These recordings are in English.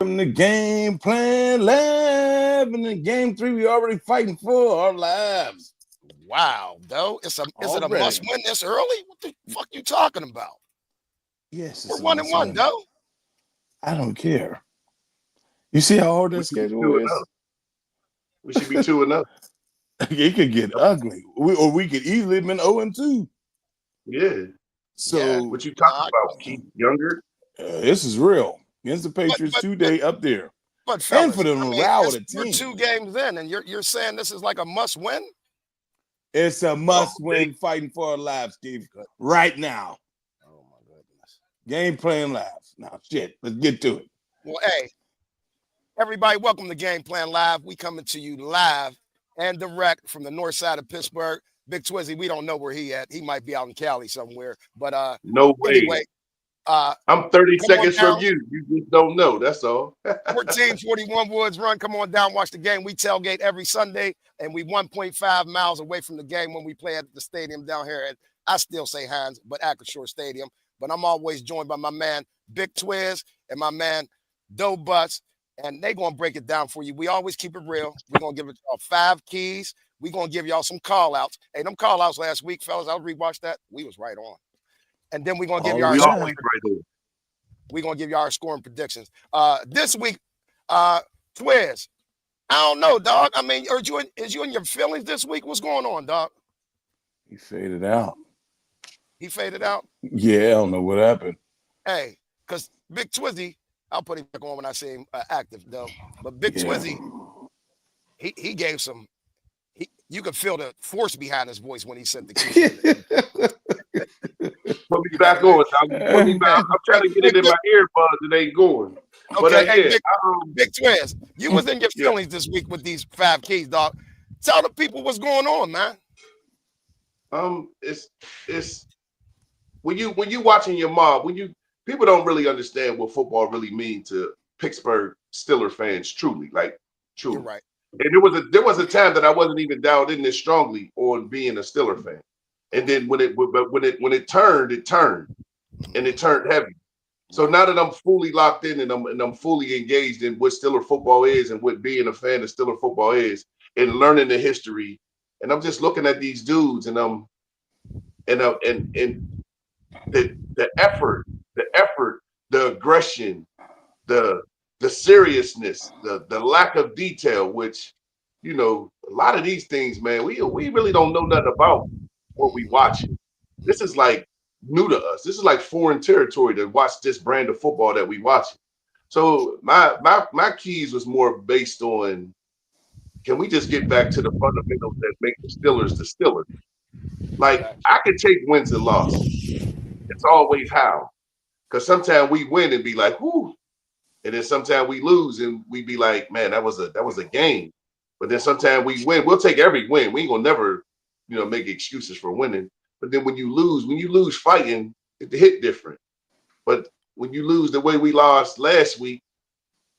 Welcome to Game Plan Live. And in game 3, we already fighting for our lives. Wow, Doe. Is it a must win this early? What the fuck you talking about? Yes, we're 1-1, Doe. I don't care. You see how hard that schedule is? We should be 2-0. It could get ugly. We could easily have been 0-2. Yeah. So what you talking about? Keep younger. This is real. Against the Patriots today up there. But fellas, and for the morale of the team. We're 2 games in, and you're saying this is like a must win? It's a must win fighting for our lives, Steve. Right now. Oh my goodness. Game Plan Live. Now shit. Let's get to it. Well, hey, everybody, welcome to Game Plan Live. We coming to you live and direct from the Northside of Pitsburgh. Big Twizzy, we don't know where he at. He might be out in Cali somewhere. But no way. Anyway, I'm 30 seconds from you. You just don't know. That's all. 1441 Woods Run. Come on down, watch the game. We tailgate every Sunday, and we 1.5 miles away from the game when we play at the stadium down here at, I still say Hines, but Acrisure Stadium. But I'm always joined by my man, Big Twizzy, and my man, Doe Bus, and they going to break it down for you. We always keep it real. We're going to give it 5 keys. We're going to give y'all some call-outs. Hey, them call-outs last week, fellas, I'll rewatch that. We was right on. And then we're going to give you our scoring. We're going to give you our scoring predictions. This week, Twiz, I don't know, dog. I mean, is you in your feelings this week? What's going on, dog? He faded out. He faded out? Yeah, I don't know what happened. Hey, because Big Twizzy, I'll put him back on when I say him active, though. But Big Twizzy, he gave some. You could feel the force behind his voice when he said the key. Put me back on. Put me back. I'm trying to get it in my earbuds. It ain't going. Okay, hey, Big Twizzy, you was in your feelings this week with these 5 keys, dog. Tell the people what's going on, man. It's when you watching your mob, people don't really understand what football really means to Pittsburgh Steelers fans. Truly. You're right. And there was a time that I wasn't even dialed in this strongly on being a Steeler fan. And then when it turned, and it turned heavy. So now that I'm fully locked in and I'm fully engaged in what Steeler football is and what being a fan of Steeler football is, and learning the history, and I'm just looking at these dudes and the effort, the aggression, the seriousness, the lack of detail, which, a lot of these things, man, we really don't know nothing about what we watching. This is like new to us. This is like foreign territory to watch this brand of football that we watching. So my keys was more based on, can we just get back to the fundamentals that make the Steelers the Steelers? Like, I can take wins and losses. It's always how. Because sometimes we win and be like, whoo. And then sometimes we lose and we be like, man, that was a game. But then sometimes we win. We'll take every win. We ain't gonna never, make excuses for winning. But then when you lose fighting, it hit different. But when you lose the way we lost last week,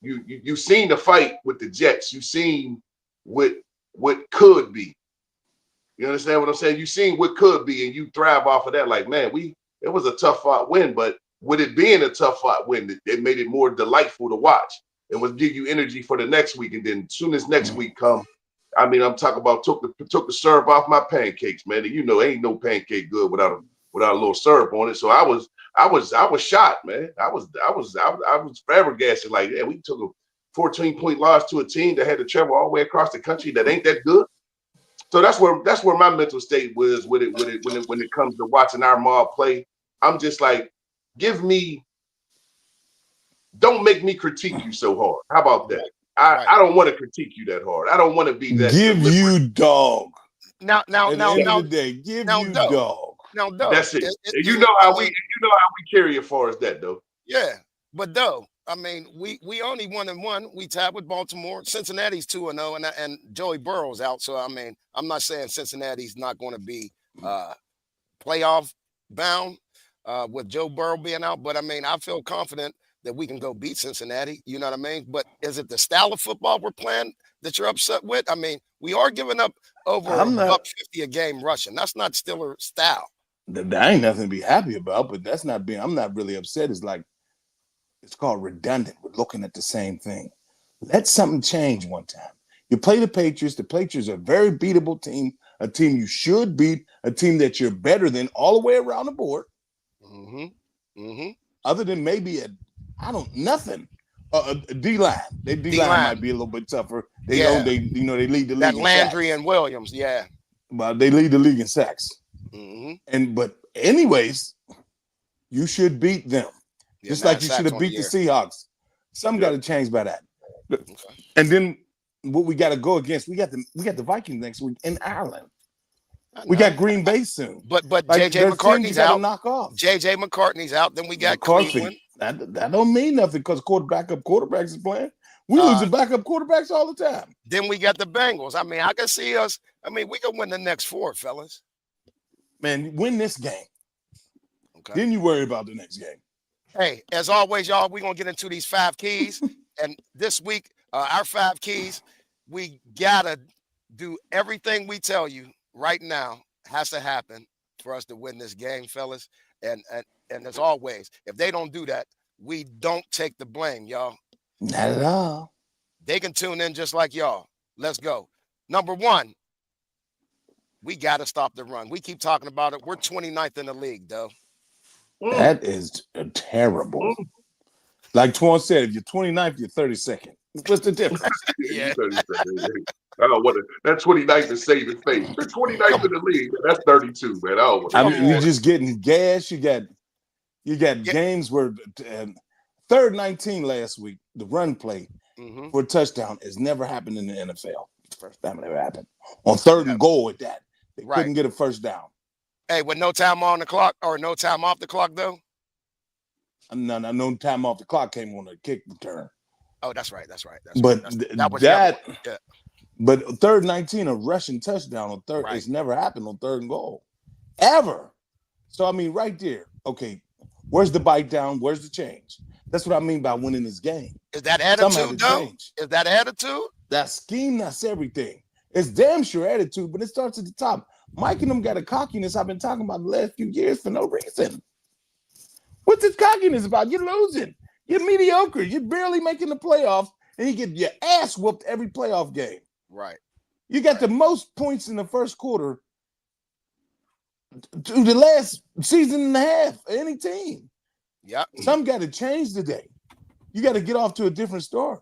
you seen the fight with the Jets. You seen what could be. You understand what I'm saying? You seen what could be, and you thrive off of that. Like, man, it was a tough fought win, but with it being a tough fought win, it made it more delightful to watch. It would give you energy for the next week, and then as soon as next week come, I mean, I'm talking about took the syrup off my pancakes, man. And ain't no pancake good without a little syrup on it. So I was shocked, man. I was flabbergasted. Like, yeah, we took a 14-point loss to a team that had to travel all the way across the country that ain't that good. So that's where my mental state was with it when it comes to watching our mob play. I'm just like, don't make me critique you so hard. How about that? I don't want to critique you that hard. I don't want to be that. Give deliberate. You dog. Now, day, give now, you dog. Now, Doe. That's it. You know how we carry as far as that, though. Yeah, but Doe, I mean, we only 1-1. We tied with Baltimore. Cincinnati's 2-0, and Joey Burrow's out. So I mean, I'm not saying Cincinnati's not going to be playoff bound with Joe Burrow being out, but I mean, I feel confident that we can go beat Cincinnati. You know what I mean? But is it the style of football we're playing that you're upset with? I mean, we are giving up over $150 a game rushing. That's not Steelers style. That ain't nothing to be happy about, but I'm not really upset. It's like it's called redundant. We're looking at the same thing. Let something change one time. You play the Patriots. The Patriots are a very beatable team, a team you should beat, a team that you're better than all the way around the board. Other than maybe nothing. A D-line. Their D-line might be a little bit tougher. They lead the league. That in Landry sacks. and Williams, yeah. But they lead the league in sacks. But anyways, you should beat them. Yeah, just like you should have beat the Seahawks. Something got to change by that. Okay. And then what we got to go against, we got the Vikings next week in Ireland. We got Green Bay soon. But JJ McCarthy's out. Knock off. JJ McCarthy's out. Then we got Cleveland. That don't mean nothing because quarterbacks is playing. We losing backup quarterbacks all the time. Then we got the Bengals. I mean, I can see us. I mean, we can win the next 4, fellas. Man, win this game. Okay. Then you worry about the next game. Hey, as always, y'all, we're going to get into these 5 keys. And this week, our 5 keys, we got to do everything we tell you right now has to happen for us to win this game, fellas. And as always, if they don't do that, we don't take the blame, y'all. Not at all. They can tune in just like y'all. Let's go. Number 1, we got to stop the run. We keep talking about it. We're 29th in the league, though. That is terrible. Like Twan said, if you're 29th, you're 32nd. What's the difference? Yeah. I don't want to. That 29th is saving face. You're 29th in the league. That's 32, man. You're just getting gas. You got games where third 19 last week, the run play for a touchdown has never happened in the NFL. First time it ever happened. On 3rd and goal at that. They couldn't get a first down. Hey, with no time on the clock or no time off the clock, though? No time off the clock came on a kick return. Oh, that's right. But but 3rd 19, a rushing touchdown on 3rd, it's never happened on 3rd and goal. Ever. So, I mean, right there, okay, where's the bite down? Where's the change? That's what I mean by winning this game. Is that attitude, though? Is that attitude? That scheme, that's everything. It's damn sure attitude, but it starts at the top. Mike and them got a cockiness I've been talking about the last few years for no reason. What's this cockiness about? You're losing. You're mediocre. You're barely making the playoffs, and you get your ass whooped every playoff game. Right. You got the most points in the first quarter to the last season and a half of any team. Yeah. Something got to change today. You got to get off to a different start.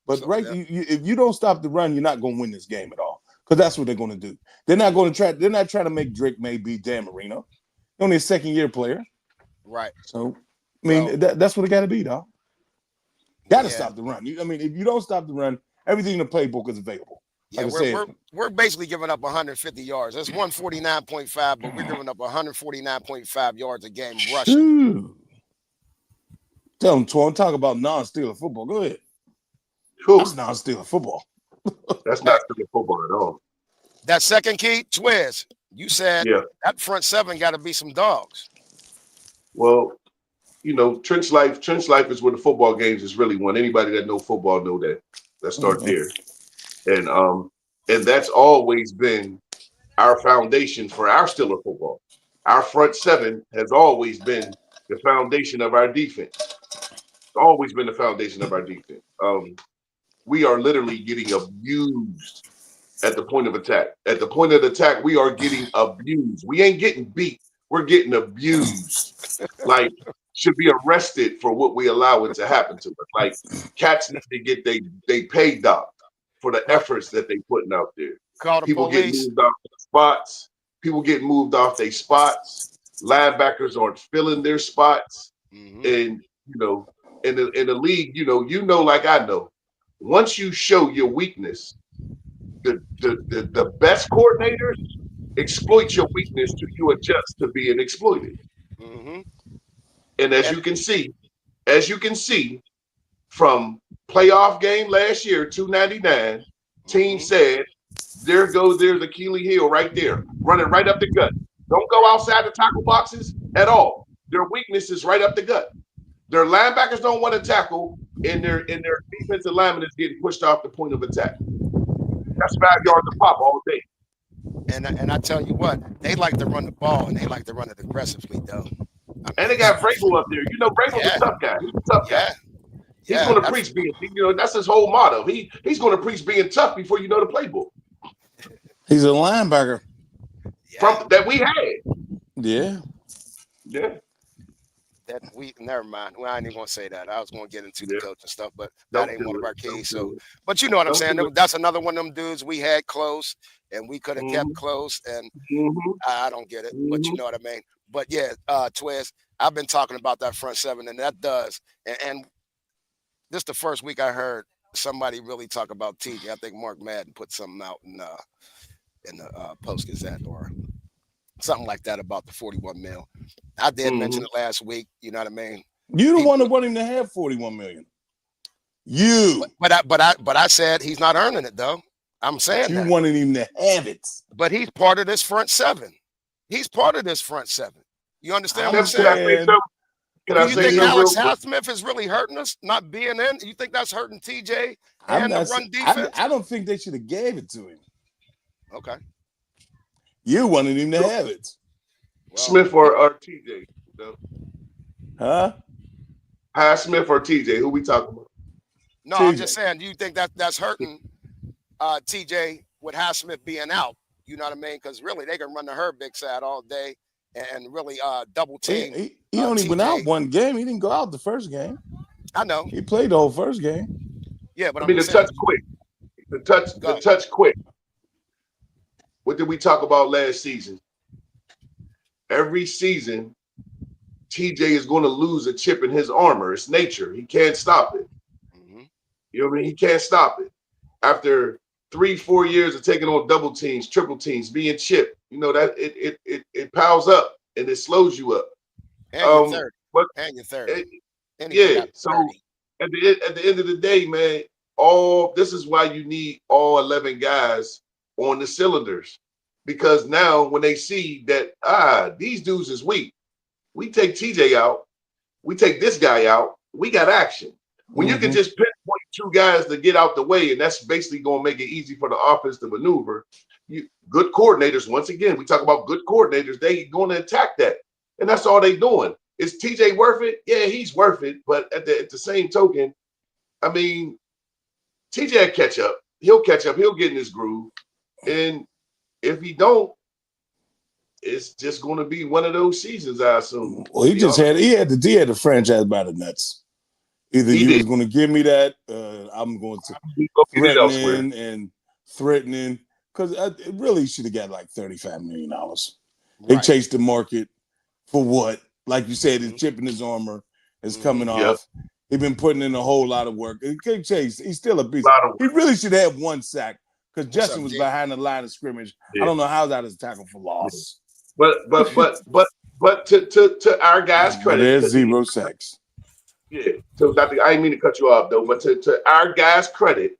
But if you don't stop the run, you're not going to win this game at all. Because that's what they're going to do. They're not trying to make Drake May beat Dan Marino. Only a 2nd-year player. Right. So, I mean, that's what it got to be, dog. Got to stop the run. I mean, if you don't stop the run, everything in the playbook is available. Yeah, we're basically giving up 150 yards. That's 149.5, but we're giving up 149.5 yards a game rushing. Tell them, Twan, talk about non-Steeler football. Go ahead. That's non-Steeler football. That's not Steeler football at all. That second key, Twiz, you said that front 7 got to be some dogs. Well, trench life is where the football games is really won. Anybody that know football know that. Let's start there. And that's always been our foundation for our Steeler football. Our front 7 has always been the foundation of our defense. It's always been the foundation of our defense. We are literally getting abused at the point of attack. At the point of attack, we are getting abused. We ain't getting beat. We're getting abused. Like, should be arrested for what we allow it to happen to us. Like, cats need to get they pay docked for the efforts that they putting out there. People get moved off their spots. People get moved off their spots. Linebackers aren't filling their spots. And, in the league, like I know, once you show your weakness, the best coordinators exploit your weakness till you adjust to being exploited. And as you can see from playoff game last year, 299, team said, there's Achilles heel right there, running right up the gut. Don't go outside the tackle boxes at all. Their weakness is right up the gut. Their linebackers don't want to tackle, and their defensive lineman is getting pushed off the point of attack. That's 5 yards a pop all day. And I tell you what, they like to run the ball, and they like to run it aggressively, though. And they got Vrabel up there. You know, Vrabel's Yeah. a tough guy. He's a tough guy. He's going to preach being, that's his whole motto. He's going to preach being tough before you know the playbook. He's a linebacker. From that we had. Yeah. Yeah. That we never mind. Well, I ain't even gonna say that. I was gonna get into the coaching stuff, but that ain't one of our keys. So, but you know what I'm saying? That's another one of them dudes we had close and we could have kept close, and I don't get it, but you know what I mean. But yeah, Twiz, I've been talking about that front seven, and that does. And this the first week I heard somebody really talk about TJ. I think Mark Madden put something out in the Post Gazette or something like that about the 41 mil. I did mention it last week. You know what I mean? You the one that want him to have 41 million. You. But I said he's not earning it though. I'm saying you wanted him to have it. But he's part of this front seven. He's part of this front seven. You understand what I'm saying? Do you think Alex Highsmith is really hurting us not being in? You think that's hurting TJ and the run defense? I don't think they should have gave it to him. Okay. You wanted him to have it. Well, Smith or TJ? No. Huh? Highsmith or TJ? Who we talking about? No, TJ. I'm just saying, do you think that's hurting TJ with Highsmith being out? You know what I mean? Because really, they can run the her big side all day and really double team. He only TJ. went out one game. He didn't go out the first game. I know. He played the whole first game. Yeah, but I mean, the touch quick. The touch quick. What did we talk about last season? Every season, TJ is going to lose a chip in his armor. It's nature. He can't stop it. You know what I mean? He can't stop it. After 3-4 years of taking on double teams, triple teams, being chipped, you know that it piles up and it slows you up. And you're 30. And you're 30. Yeah. So at the end of the day, man, this is why you need all 11 guys on the cylinders, because now when they see that these dudes is weak, we take TJ out, we take this guy out, we got action. When you can just pinpoint 2 guys to get out the way, and that's basically going to make it easy for the offense to maneuver. Good coordinators, once again, we talk about good coordinators, they going to attack that, and that's all they doing. Is TJ worth it? Yeah, he's worth it, but at the same token, I mean, TJ will catch up. He'll catch up. He'll get in his groove. And if he don't, it's just going to be one of those seasons, I assume. Well, he had the franchise by the nuts. Either you was going to give me that, I'm going to threatening, because it really should have got like $35 million. They chased the market for what? Like you said, his chip in his armor is coming off. He's been putting in a whole lot of work. He's still a beast. He really should have 1 sack because Justin was behind the line of scrimmage. I don't know how that is tackle for loss. But to our guys' credit, there's 0 sacks. Yeah. So I didn't mean to cut you off though, but to our guys' credit,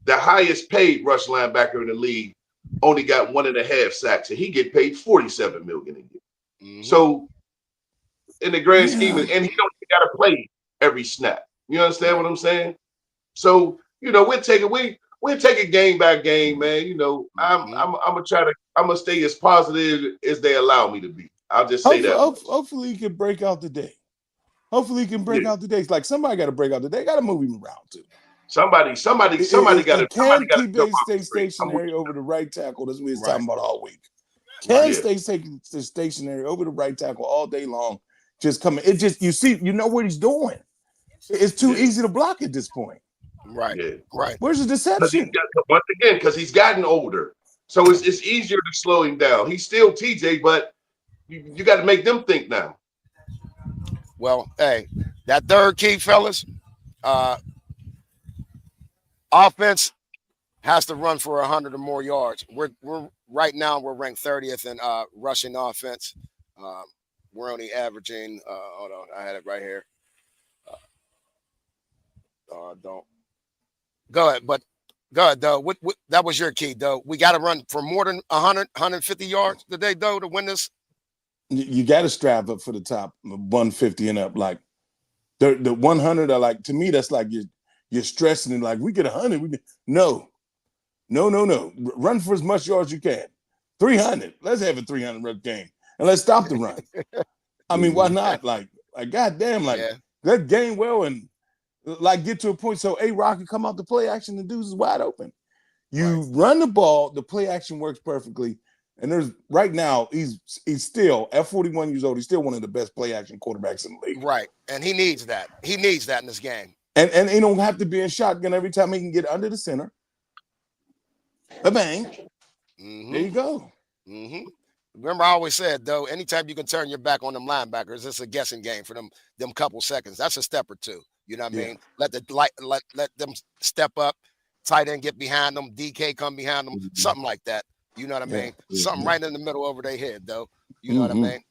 the highest paid rush linebacker in the league only got 1.5 sacks, and he get paid $47 million a year. So in the grand scheme, and he don't got to play every snap. You understand what I'm saying? So we'll take it game by game, man. I'm gonna stay as positive as they allow me to be. I'll just say that. Hopefully, he can break out the day. Hopefully, he can break out the day. It's like somebody got to break out the day. Got to move him around too. Somebody got to. Can keep stay stationary over the right tackle? That's what he's talking about all week. Can stay stationary over the right tackle all day long. Just coming. It just you know what he's doing. It's too easy to block at this point. Right. Yeah. Right. Where's the deception? Once again, because he's gotten older, so it's easier to slow him down. He's still TJ, but you got to make them think now. Well, hey, that third key, fellas, offense has to run for 100 or more yards. We're right now we're ranked 30th in rushing offense. We're only averaging. Hold on, I had it right here. Don't go ahead, but go ahead, Doe. What that was your key, Doe. We got to run for more than 100, 150 yards today, Doe, to win this. You got to strap up for the top 150 and up. Like the 100 are like, to me, that's like you're stressing it. Like we get 100. No. Run for as much yards as you can. 300. Let's have a 300 rep game and let's stop the run. I mean, why not? Like goddamn, let Gainwell and get to a point so A-Rock can come out to play action. The dudes is wide open. You run the ball, the play action works perfectly. And there's right now, he's still at 41 years old. He's still one of the best play action quarterbacks in the league. Right, and he needs that. He needs that in this game. And he don't have to be in shotgun every time he can get under the center. Bang. There you go. Remember, I always said, though, anytime you can turn your back on them linebackers, it's a guessing game for them couple seconds. That's a step or two. You know what I mean? Let them step up, tight end get behind them, DK come behind them, something like that. You know what I mean? Something right in the middle over their head, though. You know what I mean?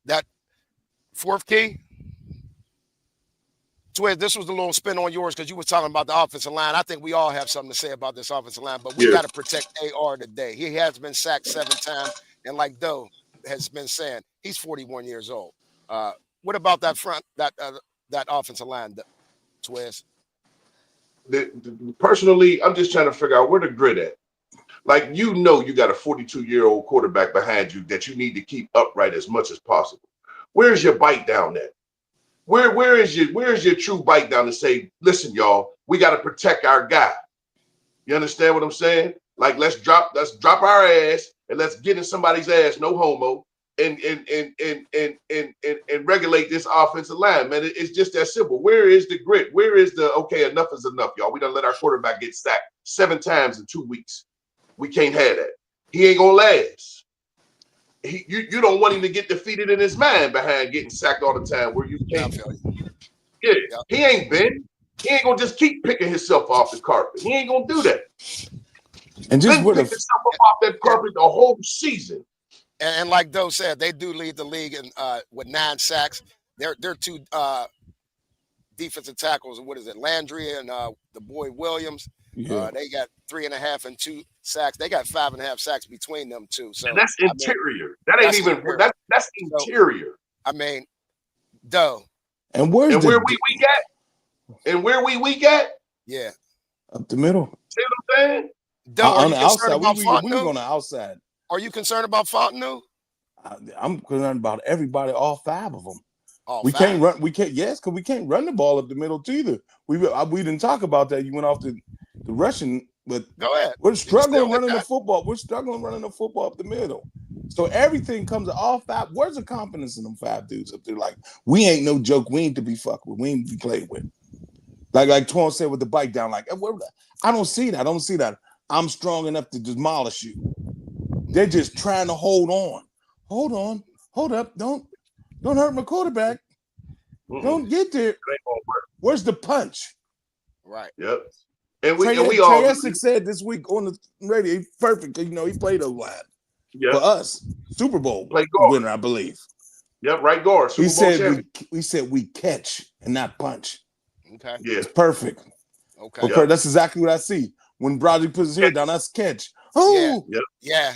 That fourth key, Twiz, this was a little spin on yours because you were talking about the offensive line. I think we all have something to say about this offensive line, but we got to protect AR today. He has been sacked 7 times, and like Doe has been saying, he's 41 years old. What about that front, that offensive line, Twiz? Personally, I'm just trying to figure out where the grit at. Like, you got a 42-year-old quarterback behind you that you need to keep upright as much as possible. Where's your bite down at? Where is your true bite down to say, listen, y'all, we got to protect our guy. You understand what I'm saying? Like, let's drop our ass and let's get in somebody's ass, no homo, and regulate this offensive line, man. It's just that simple. Where is the grit? Where is the okay? Enough is enough, y'all. We done let our quarterback get sacked 7 times in 2 weeks. We can't have that. He ain't gonna last. You don't want him to get defeated in his mind behind getting sacked all the time where you can't. Yeah, he ain't been. He ain't gonna just keep picking himself off the carpet. He ain't gonna do that. And just pick himself off that carpet the whole season. And like Doe said, they do lead the league in with 9 sacks. They're 2 defensive tackles. What is it, Landry and the boy Williams? They got 3.5 and 2 sacks. They got 5.5 sacks between them two. So and that's interior. That's interior. I mean, Doe. And where we weak at? And where we weak at? Yeah, up the middle. See what I'm saying? Doe, on the outside, we were on the outside. Are you concerned about Fontenot? I'm concerned about everybody, all 5 of them. We can't run. Because we can't run the ball up the middle too either. We didn't talk about that. You went off the rushing, but go ahead. We're struggling running the football. We're struggling running the football up the middle. So everything comes to all 5. Where's the confidence in them 5 dudes up there? Like, we ain't no joke. We ain't to be fucked with. We ain't to be played with. Like Twan said with the bite down. Like, I don't see that. I don't see that. I'm strong enough to demolish you. They're just trying to hold on. Hold on. Hold up. Don't hurt my quarterback. Don't get there. Where's the punch? Right. Yep. And we Trey all Essex said this week on the radio, perfect. He played a line for us. Super Bowl winner, I believe. Yep, right guard. He said we catch and not punch. Okay. Yeah. It's perfect. Okay. Yep. That's exactly what I see. When Broderick puts his head down, that's catch. Oh, yeah.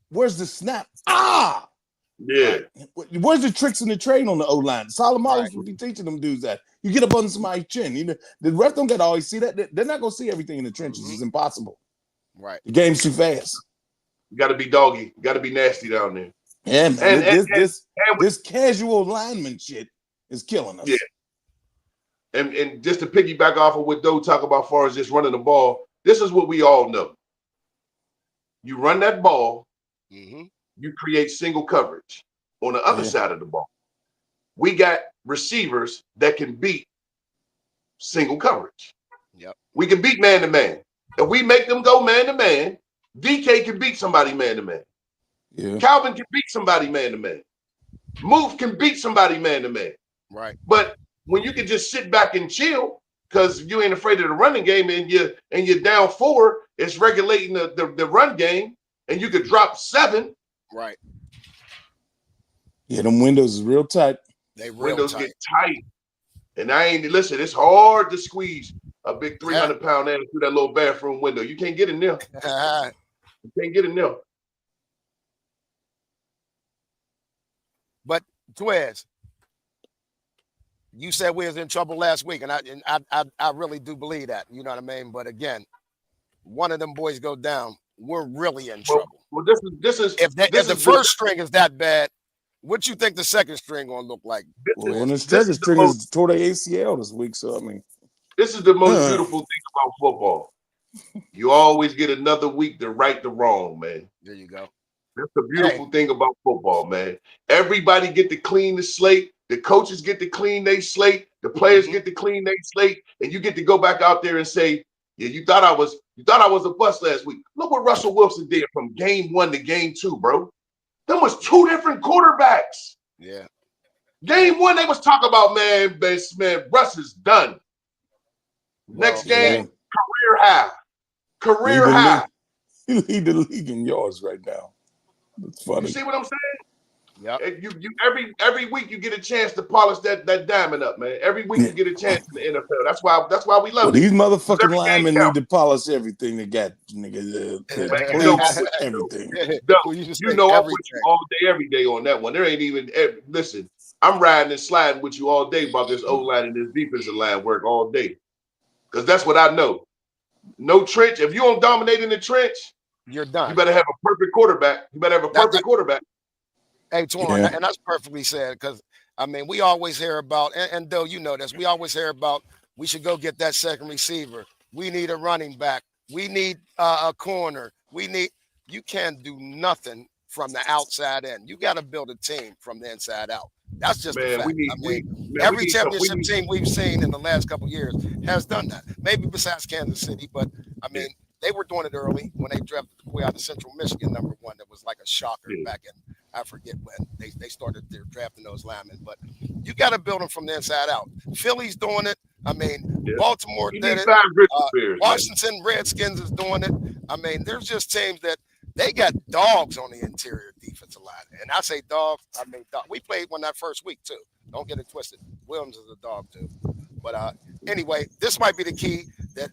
Where's the snap? Yeah. Where's the tricks in the trade on the O-line? Solomon would be teaching them dudes that. You get up on somebody's chin. The ref don't get to always see that. They're not going to see everything in the trenches. It's impossible. Right. The game's too fast. You got to be doggy. You got to be nasty down there. Yeah, man. This casual lineman shit is killing us. Yeah. And just to piggyback off of what Doe talk about as far as just running the ball, this is what we all know. You run that ball, you create single coverage on the other side of the ball. We got receivers that can beat single coverage. Yep. We can beat man to man. If we make them go man to man, DK can beat somebody man to man. Yeah. Calvin can beat somebody man to man. Moof can beat somebody man to man. Right. But when you can just sit back and chill because you ain't afraid of the running game and you're down 4, it's regulating the run game, and you could drop 7. Right. Yeah, them windows is real tight. Windows get tight. And listen, it's hard to squeeze a big 300-pound ass through that little bathroom window. You can't get in there. You can't get in there. But Twiz, you said we was in trouble last week, and I really do believe that. You know what I mean? But again, one of them boys go down, we're really in trouble. Well, this is If the first string is that bad, what you think the second string gonna look like? Well, when the second stringers tore their ACL this week, so I mean, this is the most beautiful thing about football. You always get another week to right the wrong, man. There you go. That's the beautiful thing about football, man. Everybody get to clean the slate. The coaches get to clean their slate. The players get to clean their slate, and you get to go back out there and say, "Yeah, you thought I was a bust last week. Look what Russell Wilson did from game 1 to game 2, bro. There was 2 different quarterbacks. Yeah. Game 1, they was talking about, man, Russ is done. Next game, career high. Career high. He lead the league in yards right now. That's funny. You see what I'm saying? Yeah. You every week you get a chance to polish that diamond up, man. Every week you get a chance in the NFL. That's why we love it. These motherfucking linemen need to polish everything they got, nigga. Everything. You know I'm with you all day, every day on that one. There ain't even listen. I'm riding and sliding with you all day about this O-line and this defensive line work all day, because that's what I know. No trench. If you don't dominate in the trench, you're done. You better have a perfect quarterback. Quarterback. Hey, Twan, and that's perfectly said, because, I mean, we always hear about, and Doe, you know this, we always hear about we should go get that second receiver. We need a running back. We need a corner. You can't do nothing from the outside in. You got to build a team from the inside out. That's just the fact. Every championship team we've seen in the last couple of years has done that. Maybe besides Kansas City, but, I mean, they were doing it early when they drafted the boy out of Central Michigan, #1. That was like a shocker back in, I forget when they started their drafting those linemen. But you got to build them from the inside out. Philly's doing it. I mean, Baltimore did it. Washington Redskins is doing it. I mean, there's just teams that they got dogs on the interior defensive line. And I say dogs, I mean dog. We played one that first week too. Don't get it twisted. Williams is a dog too. But anyway, this might be the key that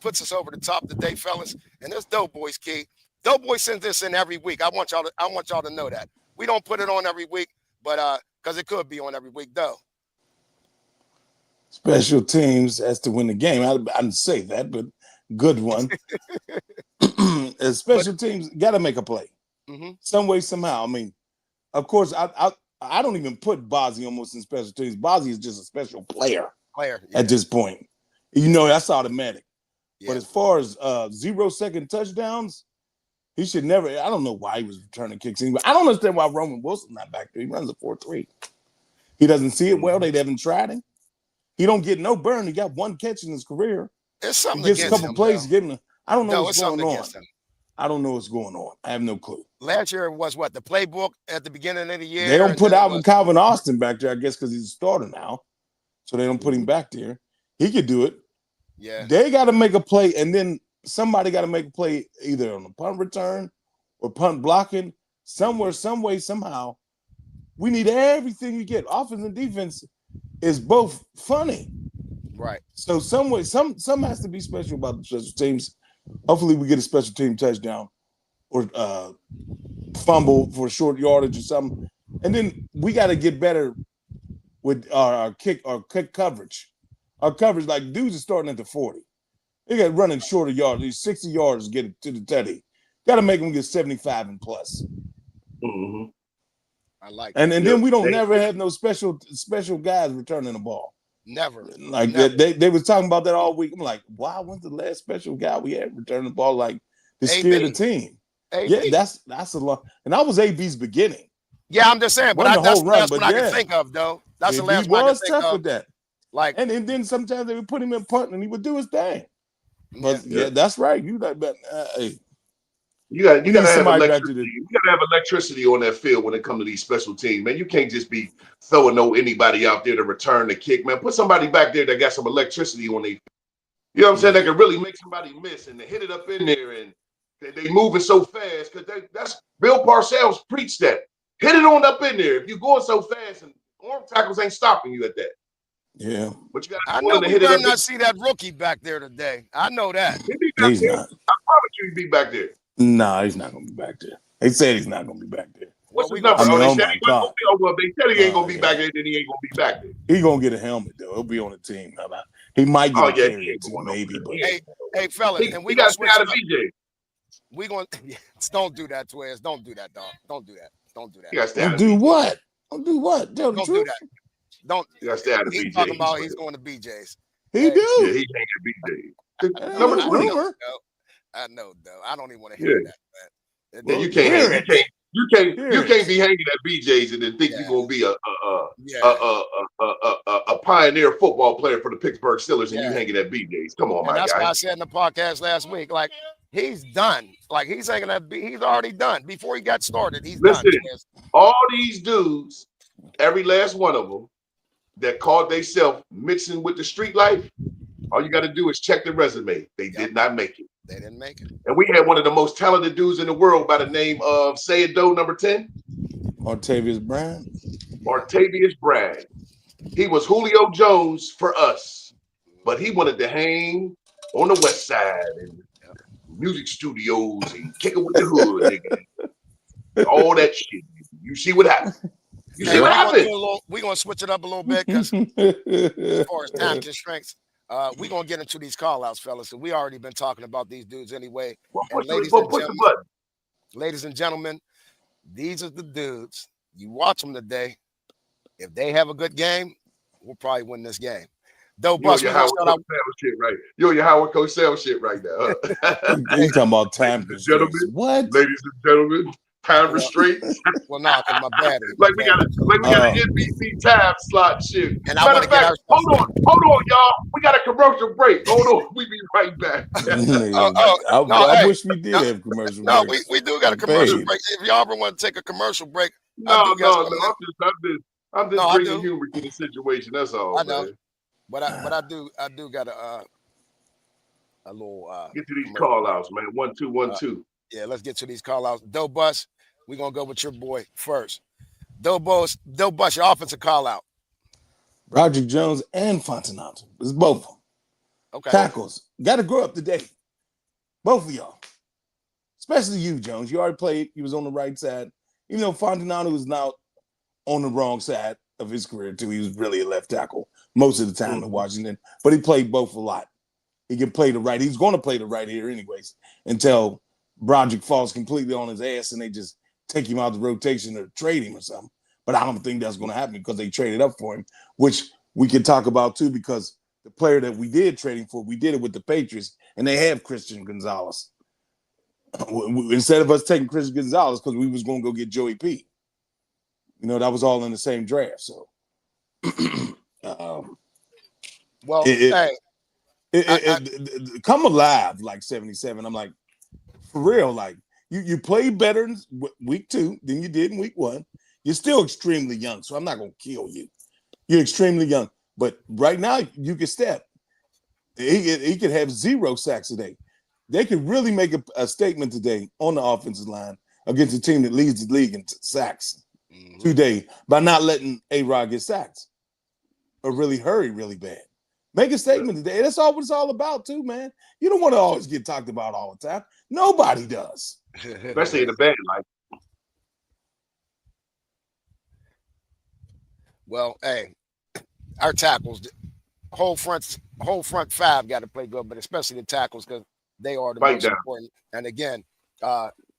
puts us over the top today, fellas. And this Doe Boy's key. Doe Boy sends this in every week. I want y'all to know that. We don't put it on every week, but because it could be on every week, Doe. Special teams has to win the game. I didn't say that, but good one. Special teams got to make a play. Some way, somehow. I mean, of course, I don't even put Bozzy almost in special teams. Bozzy is just a special player at this point. You know, that's automatic. Yeah. But as far as 0-second touchdowns, he should never. I don't know why he was returning kicks anyway. I don't understand why Roman Wilson's not back there. He runs a 4.3. He doesn't see it well. They haven't tried him. He don't get no burn. He got 1 catch in his career. There's something he gets against a couple plays. I don't know what's going on. I don't know what's going on. I have no clue. Last year was what, the playbook at the beginning of the year? They don't put Calvin Austin back there, I guess, because he's a starter now. So they don't put him back there. He could do it. Yeah. They got to make a play, and then somebody got to make a play either on a punt return or punt blocking. Somewhere, some way, somehow. We need everything you get. Offense and defense is both funny. Right. So some way, some has to be special about the special teams. Hopefully we get a special team touchdown or fumble for short yardage or something. And then we got to get better with our kick coverage. Our coverage, like dudes are starting at the 40. They got running shorter yards, these 60 yards to get it to the teddy. Got to make them get 75 and plus. Mm-hmm. I like and then we don't never have no special guys returning the ball. Never. Like never. They was talking about that all week. I'm like, why was the last special guy we had returning the ball like to scare the team? AB. Yeah, that's a lot. And that was AB's beginning. Yeah, I'm just saying, but that's the last one I can think of, though. That's the last one I can think of. He was tough with that. Like, and then sometimes they would put him in punt and he would do his thing. But yeah that's right. You got hey. You got to have electricity. You got to have electricity on that field when it comes to these special teams, man. You can't just be throwing anybody out there to return the kick, man. Put somebody back there that got some electricity on their. You know what I'm saying? That can really make somebody miss and they hit it up in there and they moving so fast because that's Bill Parcells preached that. Hit it on up in there. If you're going so fast and arm tackles ain't stopping you at that. Yeah, but you got. I know we better not see that rookie back there today. I know that. He's not. I promise you, he'd be back there. No, he's not going to be back there. They said he's not going to be back there. What's his number? They said he ain't going to be back there, then he ain't going to be back there. He's going to get a helmet, though. He'll be on the team. He might get a carry too, maybe. But hey, fellas, and we got to stay out of BJ. We going don't do that, Twiz. Don't do that, dog. Don't do that. Don't do that. You gotta stay Don't out of do BJ's. what? Don't do what? Tell the Don't do truth. that. Don't. You gotta stay out of He's BJ's. talking about he's going to BJ's. He Hey, do. Yeah, he hang at BJ's. That Number was 20. rumor. I know, though. I don't even want to hear that, man. Yeah, you Hear can't. it. You can't be hanging at BJ's and then think you're gonna be a pioneer football player for the Pittsburgh Steelers and you hanging at BJ's. Come on, And my that's why I guy. said in the podcast last week, like he's done. Like he's hanging at he's already done before he got started. He's Listen, done. all these dudes, every last one of them that called themselves mixing with the street life, all you got to do is check the resume. They did not make it. They didn't make it. And we had one of the most talented dudes in the world by the name of, say it, Doe, number 10. Martavius Brown. Martavius Bragg. He was Julio Jones for us, but he wanted to hang on the west side and music studios and kick it with the hood, nigga. All that shit. You see what happened? You see what happened? We're going to switch it up a little bit because as far as time constraints, we're going to get into these call-outs, fellas. So we already been talking about these dudes anyway. And ladies and gentlemen, these are the dudes. You watch them today. If they have a good game, we'll probably win this game. Doe Bus, You're your Howard Cosell shit right now. You talking about time constraints? What? Ladies and gentlemen, time restraints. Well, no, because my battery. Like we got an NBC time slot shit. And I want to get our hold on, y'all. We got a commercial break. Hold on, we be right back. I wish we did have commercial break. No, we do got a commercial break. If y'all ever want to take a commercial break, I'm just bringing humor to the situation. That's all. I know, man. but I do got a little get to these call outs, man. 1 2 1 2. Yeah, let's get to these call outs. Doe Bus, we're gonna go with your boy first. Doe Bus, your offensive call out. Roderick Jones and Fontenato. It's both of them. Okay. Tackles. Got to grow up today. Both of y'all. Especially you, Jones. You already played. You was on the right side. Even though Fontenato was now on the wrong side of his career, too. He was really a left tackle most of the time in Washington. But he played both a lot. He can play the right. He's going to play the right here anyways until Broderick falls completely on his ass and they just take him out of the rotation or trade him or something. But I don't think that's going to happen because they traded up for him, which we can talk about too, because the player that we did trade him for, we did it with the Patriots, and they have Christian Gonzalez. Instead of us taking Christian Gonzalez because we was going to go get Joey P. You know, that was all in the same draft. So, come alive like 77. I'm like, for real, like you played better in week 2 than you did in week 1. You're still extremely young, so I'm not going to kill you. You're extremely young. But right now, you can step. He could have 0 sacks today. They could really make a statement today on the offensive line against a team that leads the league in sacks today by not letting A-Rod get sacks or really hurry really bad. Make a statement today. That's all what it's all about, too, man. You don't want to always get talked about all the time. Nobody does. Especially in the bad life. Well, hey, our tackles, whole front 5 got to play good, but especially the tackles because they are the most important. And again,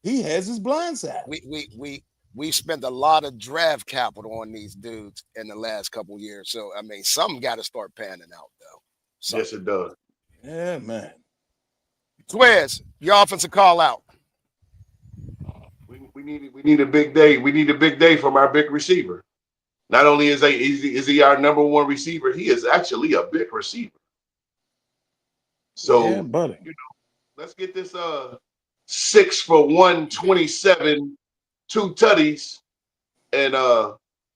he has his blind side. We spent a lot of draft capital on these dudes in the last couple years. So I mean, something got to start panning out, though. Yes, it does. Yeah, man. Twiz, your offensive call out. We need a big day. We need a big day from our big receiver. Not only is he our number 1 receiver, he is actually a big receiver. So, yeah, buddy. Let's get this 6 for 127, 2 tutties, and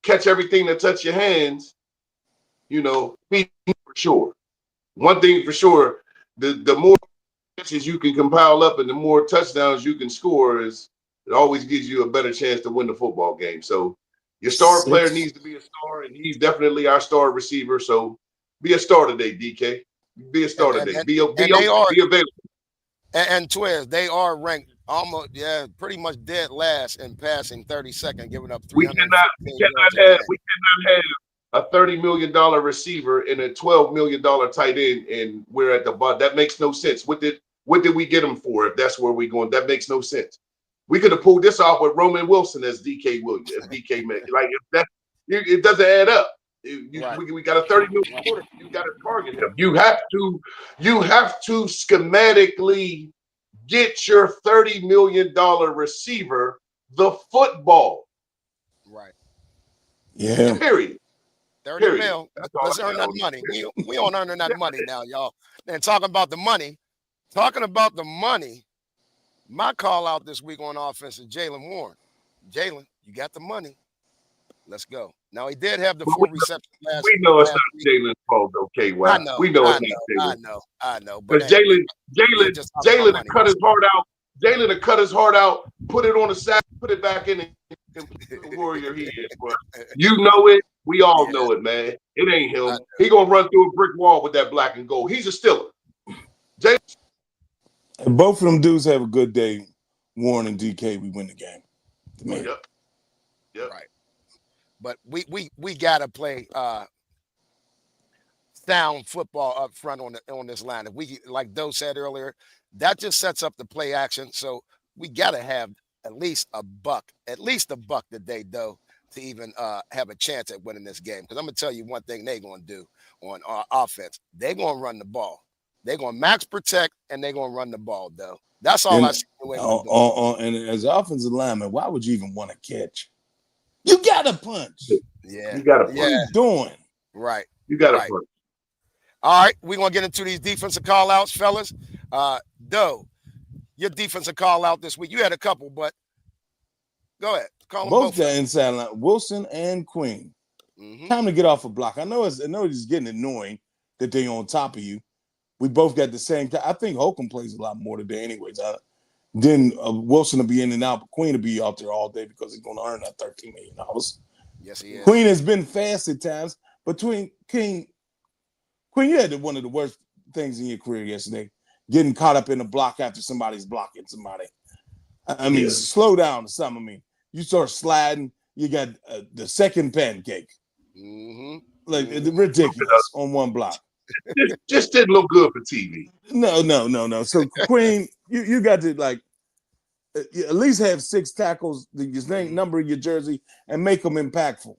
catch everything that touch your hands. For sure. One thing for sure, the more catches you can compile up and the more touchdowns you can score it always gives you a better chance to win the football game. So your star player needs to be a star, and he's definitely our star receiver. So be a star today, DK. Be a star today. Be available. And Twiz, they are ranked almost, pretty much dead last in passing 32nd, giving up 300. We cannot have a $30 million receiver and a $12 million tight end, and we're at the bottom. That makes no sense. With What did we get him for? If that's where we're going, that makes no sense. We could have pulled this off with Roman Wilson as DK Williams, as DK Metcalf. Like if that, it doesn't add up. We got a 30 million quarter. You got to target him. You have to schematically get your $30 million receiver the football. Right. Yeah. Period. 30 mil. Let's earn that money. We on earning that money now, y'all. And talking about the money, my call out this week on offense is Jaylen Warren. Jaylen, you got the money. Let's go. Now, he did have the 4 receptions last week. We know it's not Jalen's fault, okay? Wow. We know it's not Jalen. I know. But Jalen cut his heart out. Jalen to cut his heart out, put it on the sack, put it back in, and the warrior he is, bro. You know it. We all know it, man. It ain't him. He gonna run through a brick wall with that black and gold. He's a Steeler. And both of them dudes have a good day. Warren and DK, we win the game. Yep. Right. But we gotta play sound football up front on this line. If we, like Doe said earlier, that just sets up the play action. So we gotta have at least a buck today, Doe, to even have a chance at winning this game. Because I'm gonna tell you one thing they're gonna do on our offense. They're gonna run the ball. They're gonna max protect and they're gonna run the ball, Doe. That's all I see. And as an offensive lineman, why would you even want to catch? You gotta punch. Yeah. You gotta punch. What are you doing? Right. You gotta punch. All right, we're gonna get into these defensive call outs, fellas. Doe, your defensive call out this week. You had a couple, but go ahead. Call them both the inside line, Wilson and Queen. Mm-hmm. Time to get off a block. I know it's getting annoying that they're on top of you. We both got the same. I think Holcomb plays a lot more today, anyways. Then Wilson will be in and out, but Queen will be out there all day because he's going to earn that $13 million. Yes, he is. Queen has been fast at times, but Queen, you had one of the worst things in your career yesterday, getting caught up in a block after somebody's blocking somebody. I mean, slow down or something. I mean, you start sliding, you got the second pancake. Mm-hmm. Like, ridiculous on one block. Just didn't look good for TV. No. So Queen, you got to at least have 6 tackles, your name, number, your jersey, and make them impactful.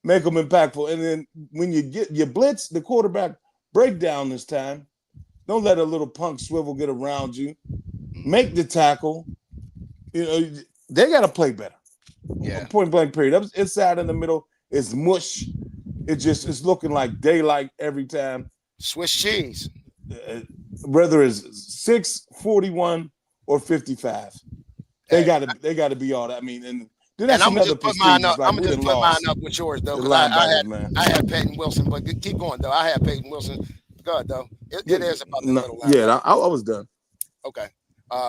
And then when you get your blitz, the quarterback breakdown this time, don't let a little punk swivel get around you. Make the tackle. They got to play better. Yeah. Point blank period. Inside in the middle, it's mush. It's looking like daylight every time. Swiss cheese. Whether it's 6, 41, or 55, they got to be all that. I mean, and then that's another mine up. I'm gonna just put mine up with yours though, because I had Peyton Wilson, but keep going though. I had Peyton Wilson. Go ahead though. It is about the middle line. Yeah, I was done. Okay.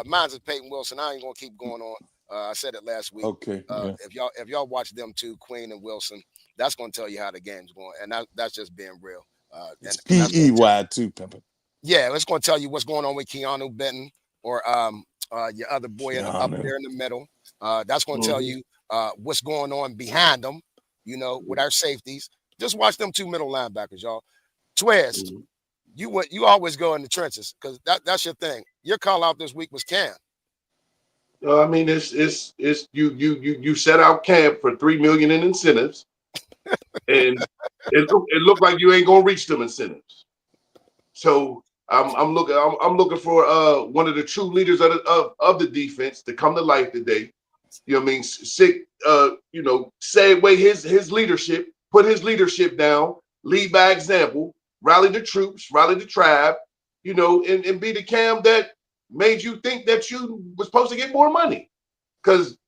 Mine's is Peyton Wilson. I ain't gonna keep going on. I said it last week. Okay. If y'all watch them two, Queen and Wilson, that's gonna tell you how the game's going, and that's just being real. It's PEY too, Pepper. Yeah, it's gonna tell you what's going on with Keanu Benton or your other boy up there in the middle. That's gonna tell you what's going on behind them. With our safeties. Just watch them 2 middle linebackers, y'all. Twiz, you always go in the trenches because that's your thing. Your call out this week was Cam. I mean, it's you set out Cam for $3 million in incentives, and it looked like you ain't gonna reach them incentives. So I'm looking for one of the true leaders of the defense to come to life today. You know what I mean? Say away his leadership, put his leadership down, lead by example, rally the troops, rally the tribe, and be the Cam that made you think that you were supposed to get more money. Because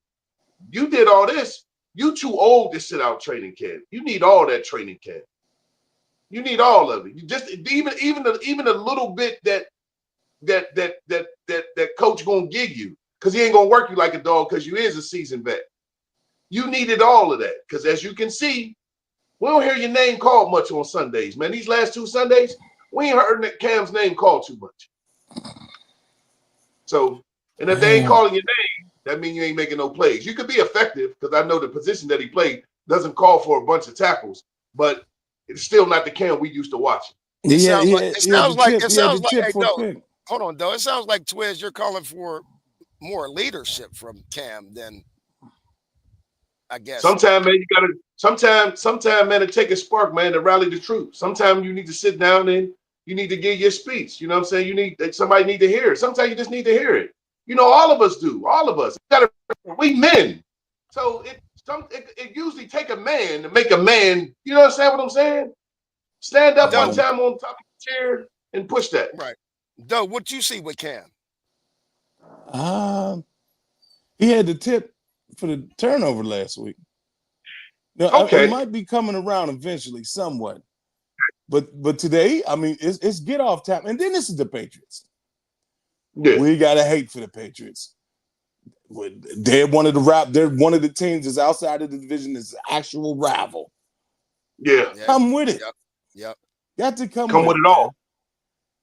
you did all this. You too old to sit out training camp. You need all that training camp. You need all of it. You just even a little bit that coach gonna give you, because he ain't gonna work you like a dog because you is a seasoned vet. You needed all of that, because as you can see, we don't hear your name called much on Sundays, man. These last 2 Sundays, we ain't heard Cam's name called too much. So, and if they ain't calling your name, that means you ain't making no plays. You could be effective, because I know the position that he played doesn't call for a bunch of tackles, but it's still not the Cam we used to watch. It sounds like, hey, no, hold on, though. It sounds like Twiz, you're calling for more leadership from Cam than, I guess. Sometimes, man, you gotta. Sometimes, man, it take a spark, man, to rally the troops. Sometimes you need to sit down and you need to give your speech. You know what I'm saying? Somebody need to hear it. Sometimes you just need to hear it. You know, all of us do. All of us. We men. So it usually take a man to make a man. You know what I'm saying? Stand up one time on top of the chair and push that. Right. Doe, what you see with Cam? He had the tip for the turnover last week. Now, Okay. It might be coming around eventually, somewhat. But today, I mean, it's get off time. And then this is the Patriots. Yeah. We gotta hate for the Patriots. They're one of the teams that's outside of the division that's actual rival. Yeah. Come with it. Yep. Got to come with it all.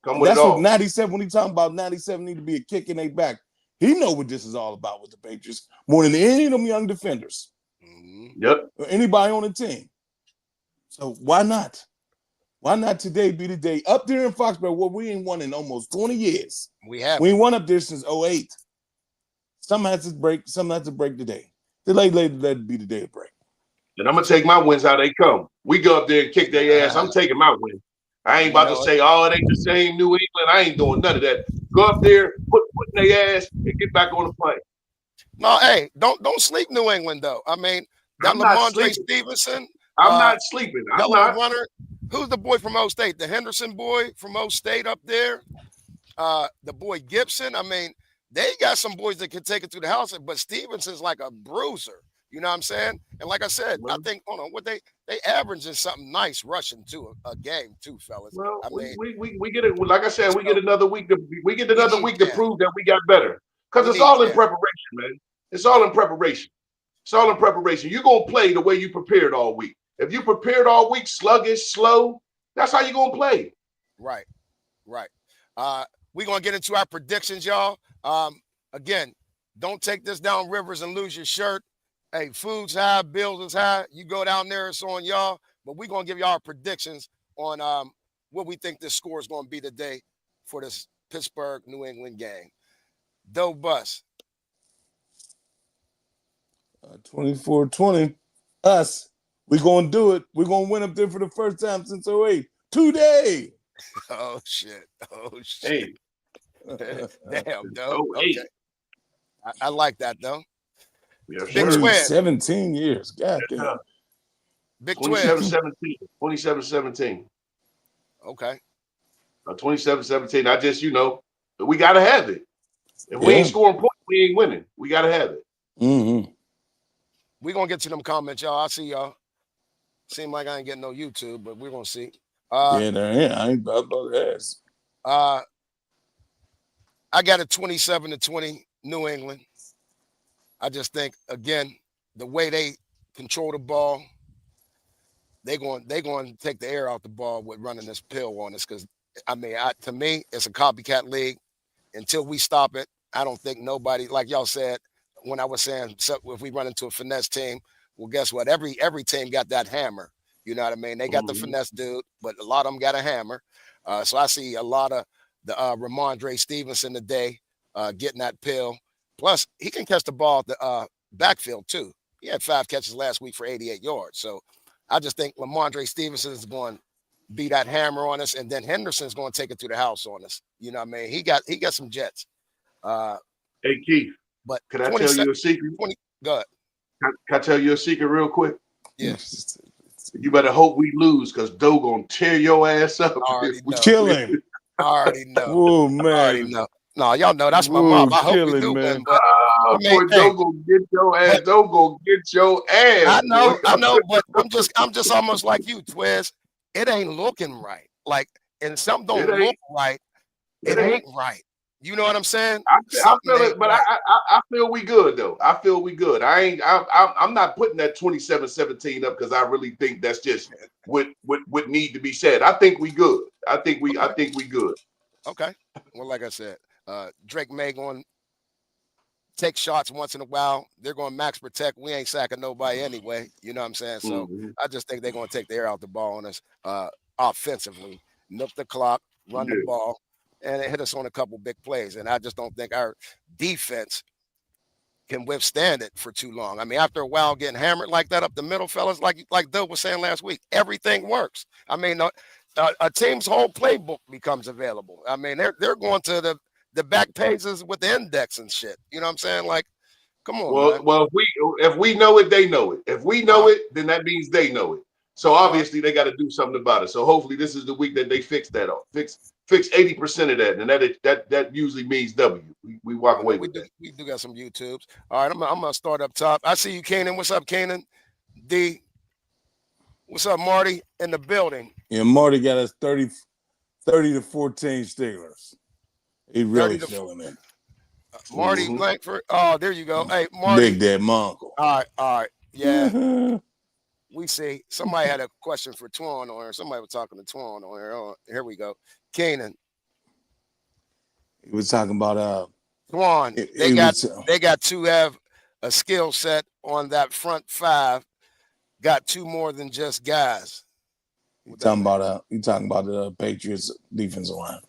That's what 97, when he talking about 97 need to be a kick in their back. He know what this is all about with the Patriots more than any of them young defenders. Mm-hmm. Yep. Or anybody on the team. So why not? Why not today be the day up there in Foxborough where we ain't won in almost 20 years? We ain't won up there since 08. Some has to break today. Let it be the day of break. And I'm gonna take my wins how they come. We go up there and kick their ass. I'm taking my win. I ain't about to say, oh, it ain't the same New England. I ain't doing none of that. Go up there, put in their ass, and get back on the plane. No, hey, don't sleep New England though. I mean, that Lamondre Stevenson. I'm not sleeping. I'm not. Runner. Who's the boy from O State? The Henderson boy from O State up there. The boy Gibson. I mean, they got some boys that can take it through the house, but Stevenson's like a bruiser. You know what I'm saying? And like I said, I think what they averaging something nice rushing to a game too, fellas. Well, I mean, we get it. Like I said, we get another week to prove that we got better. Because it's all in preparation, man. It's all in preparation. It's all in preparation. You're gonna play the way you prepared all week. If you prepared all week, sluggish, slow, that's how you're gonna play. Right. We're gonna get into our predictions, y'all. Again, don't take this down rivers and lose your shirt. Hey, food's high, bills is high. You go down there, it's on y'all. But we're going to give y'all our predictions on what we think this score is going to be today for this Pittsburgh New England game. Doe Bus. 24-20. Us. We're going to do it. We're going to win up there for the first time since 08. Today. Oh, shit. Hey. Damn, Doe. Okay. I like that, though. Yeah, Big Twizzy. 17 years. God damn. Big Twizzy. 27-17. Okay. 27-17. I just, we got to have it. If we ain't scoring points, we ain't winning. We got to have it. Mm-hmm. We're going to get to them comments, y'all. I see y'all. Seem like I ain't getting no YouTube, but we're going to see. I ain't about to ask. I got a 27-20 New England. I just think, again, the way they control the ball, they're going to take the air out the ball with running this pill on us. Because, I mean, to me, it's a copycat league. Until we stop it, I don't think nobody, like y'all said, when I was saying, so if we run into a finesse team, well, guess what? Every team got that hammer. You know what I mean? They got the finesse dude, but a lot of them got a hammer. So I see a lot of the Ramondre Stevenson today getting that pill. Plus, he can catch the ball at the backfield, too. He had 5 catches last week for 88 yards. So I just think Lamondre Stevenson is going to be that hammer on us, and then Henderson's going to take it to the house on us. You know what I mean? He got some jets. Hey, Keith, but can I tell you a secret? Go ahead. Can I tell you a secret real quick? Yes. You better hope we lose because Doe going to tear your ass up. Kill him. I already know. Oh, man. I already know. No, y'all know that's my mom. I hope we do win, but Doe gonna get your ass. Doe gonna get your ass. I know, but I'm just almost like you, Twiz. It ain't looking right. Like, and something don't look right. It ain't right. You know what I'm saying? I feel it, but right. I feel we good though. I feel we good. I'm not putting that 27-17 up because I really think that's just what need to be said. I think we good. I think we good. Okay. Well, like I said, Drake May going to take shots once in a while. They're going to max protect. We ain't sacking nobody anyway. You know what I'm saying? So I just think they're going to take the air out the ball on us offensively, milk the clock, run the ball. and it hit us on a couple big plays. And I just don't think our defense can withstand it for too long. I mean, after a while getting hammered like that up the middle, fellas, like Doe was saying last week, everything works. I mean, a team's whole playbook becomes available. I mean, they're going to the back pages with the index and shit. You know what I'm saying? Like, come on, man. Well, if we know it, they know it. If we know it, then that means they know it. So obviously they got to do something about it. So hopefully this is the week that they fix that off. Fix 80% of that, and that usually means W. We walk away with that. We do got some YouTubes. All right, I'm gonna start up top. I see you, Kanan. What's up, Kanan? D. What's up, Marty? In the building. Yeah, Marty got us 30 to 14 Steelers. He really feeling it. Marty Blankford. Oh, there you go. Hey, Marty. Big Dad, my uncle. All right. Yeah. We see somebody had a question for Twan on here. Somebody was talking to Twan on here. Oh, here we go. Kanan. He was talking about Twan. They got to have a skill set on that front five. Got two more than just guys. You talking about the Patriots defensive line?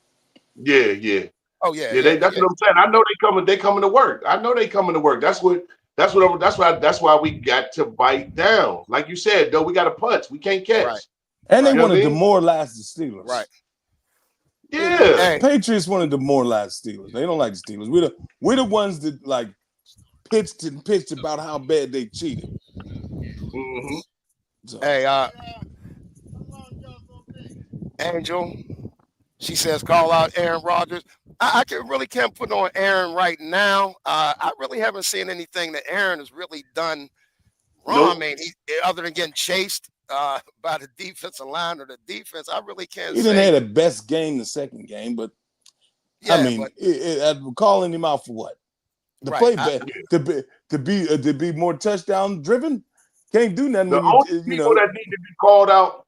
Yeah. Oh yeah. That's what I'm saying. I know they coming to work. I know they coming to work. That's why we got to bite down. Like you said, though, we got to punch. We can't catch. Right. And they want to demoralize the Steelers. Right. Yeah. Hey. Patriots want to demoralize the Steelers. They don't like the Steelers. We're the ones that like pitched about how bad they cheated. Mm-hmm. So. Hey, Angel, she says call out Aaron Rodgers. I really can't put on Aaron right now. I really haven't seen anything that Aaron has really done wrong. Nope. I mean, other than getting chased by the defensive line or the defense, I really can't. He didn't have the best game the second game, but yeah, I mean, calling him out for what? To play better, to be more touchdown driven. Can't do nothing. The only people that need to be called out.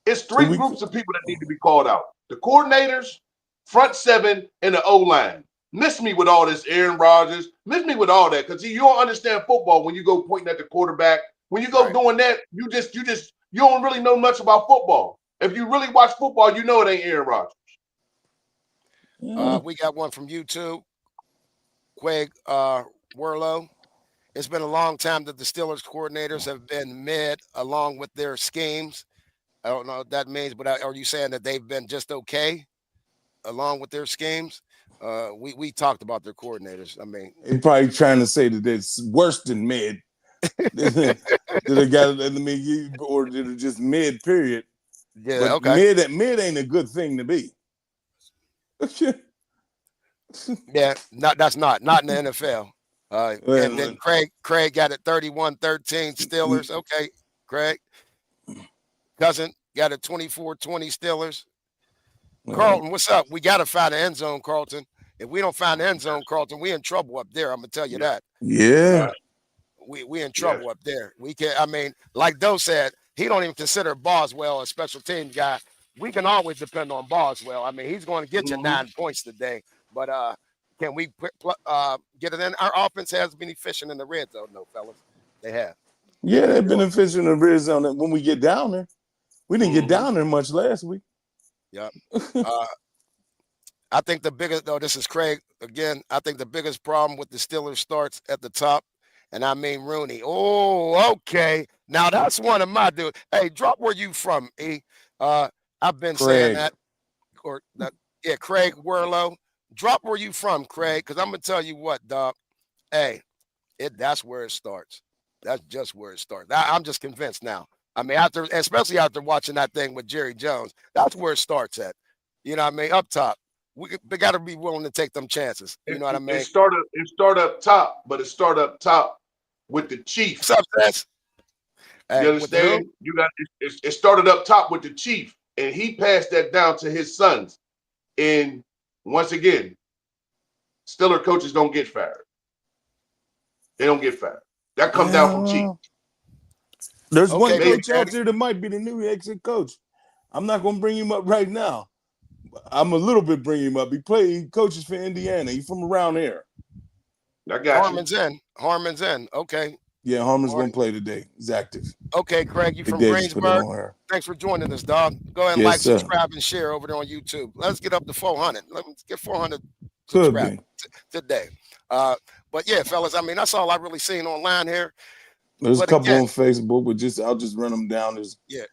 It's three groups of people that need to be called out: the coordinators, front seven, and the O-line. Miss me with all this Aaron Rodgers. Miss me with all that, because you don't understand football when you go pointing at the quarterback. When you go doing that, you don't really know much about football. If you really watch football, you know it ain't Aaron Rodgers. We got one from YouTube. Quag Werlo. It's been a long time that the Steelers coordinators have been mid along with their schemes. I don't know what that means, but are you saying that they've been just okay along with their schemes? We talked about their coordinators. I mean, they're probably trying to say that it's worse than mid. That they got, or that it's just mid. Period. Yeah, but okay. Mid ain't a good thing to be. Yeah, that's not in the NFL. And then Craig got it 31-13 Steelers. Okay, Craig. Cousin got it 24-20 Steelers. Carlton, what's up? We got to find the end zone, Carlton. If we don't find the end zone, Carlton, we in trouble up there. I'm gonna tell you that. Yeah. We in trouble up there. We can. I mean, like Doe said, he don't even consider Boswell a special team guy. We can always depend on Boswell. I mean, he's going to get you 9 points today. But can we get it in? Our offense has been efficient in the red zone, no, fellas. They have. Yeah, they've been efficient in the red zone when we get down there. We didn't get down there much last week. Yep. I think the biggest, this is Craig again. I think the biggest problem with the Steelers starts at the top, and I mean Rooney. Oh, okay. Now that's one of my dudes. Hey, drop where you from, E. I've been saying that, Craig Werlo. Drop where you from, Craig, because I'm gonna tell you what, dog. Hey, that's where it starts. That's just where it starts. I'm just convinced now. I mean, especially after watching that thing with Jerry Jones, that's where it starts at. You know what I mean? Up top. They got to be willing to take them chances. You know what I mean? It start up top, but it start up top with the chief. What's up, Seth? You understand? It started up top with the chief, and he passed that down to his sons. And once again, Steeler coaches don't get fired. They don't get fired. That comes down from chief. There's one coach out there that might be the new exit coach. I'm not going to bring him up right now. I'm a little bit bringing him up. He coaches for Indiana. He's from around here. I got Harmon's in. Okay. Yeah, Harmon's gonna play today. He's active. Okay, Craig, you Big from Dave just put it Greensburg. on her. Thanks for joining us, dog. Go ahead and Yes, like, sir. subscribe, and share over there on YouTube. Let's get up to 400. Let's get 400 Could subscribers be. today. But yeah, fellas, I mean, that's all I've really seen online here. There's a But couple again- on Facebook, but I'll just run them down. There's Yeah.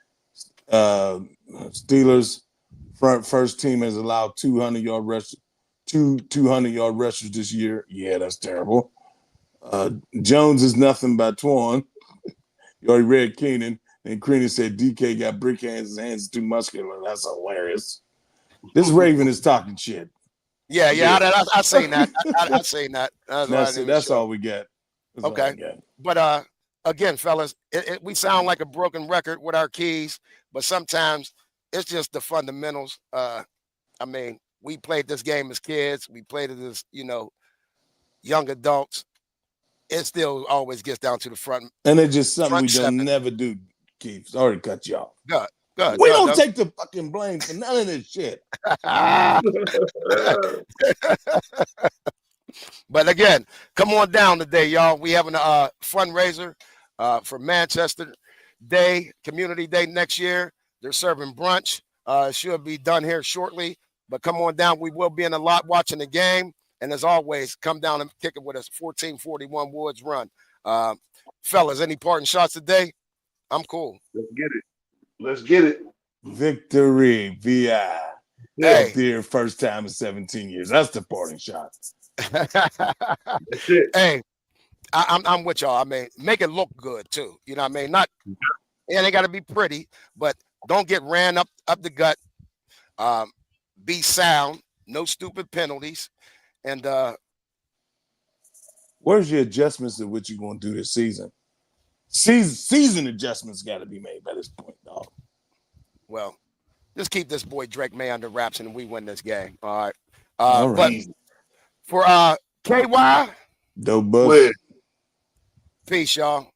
Steelers first team has allowed 200-yard rush, 200-yard rushers this year. Yeah, that's terrible. Jones is nothing by Twan. You already read Keenan, and Keenan said DK got brick hands. His hands are too muscular. That's hilarious. This Raven is talking shit. Yeah. I seen that. I seen that. That's all we got. That's all Okay. we got. But again, fellas, we sound like a broken record with our keys, but sometimes it's just the fundamentals. I mean, we played this game as kids. We played it as, young adults. It still always gets down to the front. And it's just something we Front don't seven. never do, Keith. Sorry to cut you off. Good. We don't take the fucking blame for none of this shit. But again, come on down today, y'all. We having a fundraiser for Manchester Day, Community Day next year. They're serving brunch. Should be done here shortly. But come on down. We will be in the lot watching the game. And as always, come down and kick it with us. 1441 Woods Run. Fellas, any parting shots today? I'm cool. Let's get it. Victory, VI. Hey. Dear, first time in 17 years. That's the parting shot. Hey, I'm with y'all. I mean, make it look good too. You know what I mean? It ain't got to be pretty, but don't get ran up the gut. Be sound. No stupid penalties. And where's your adjustments of what you're going to do this season? Season adjustments got to be made by this point, dog. Well, just keep this boy Drake May under wraps and we win this game. All right. All right. But for KY, Doe Bus. peace, y'all.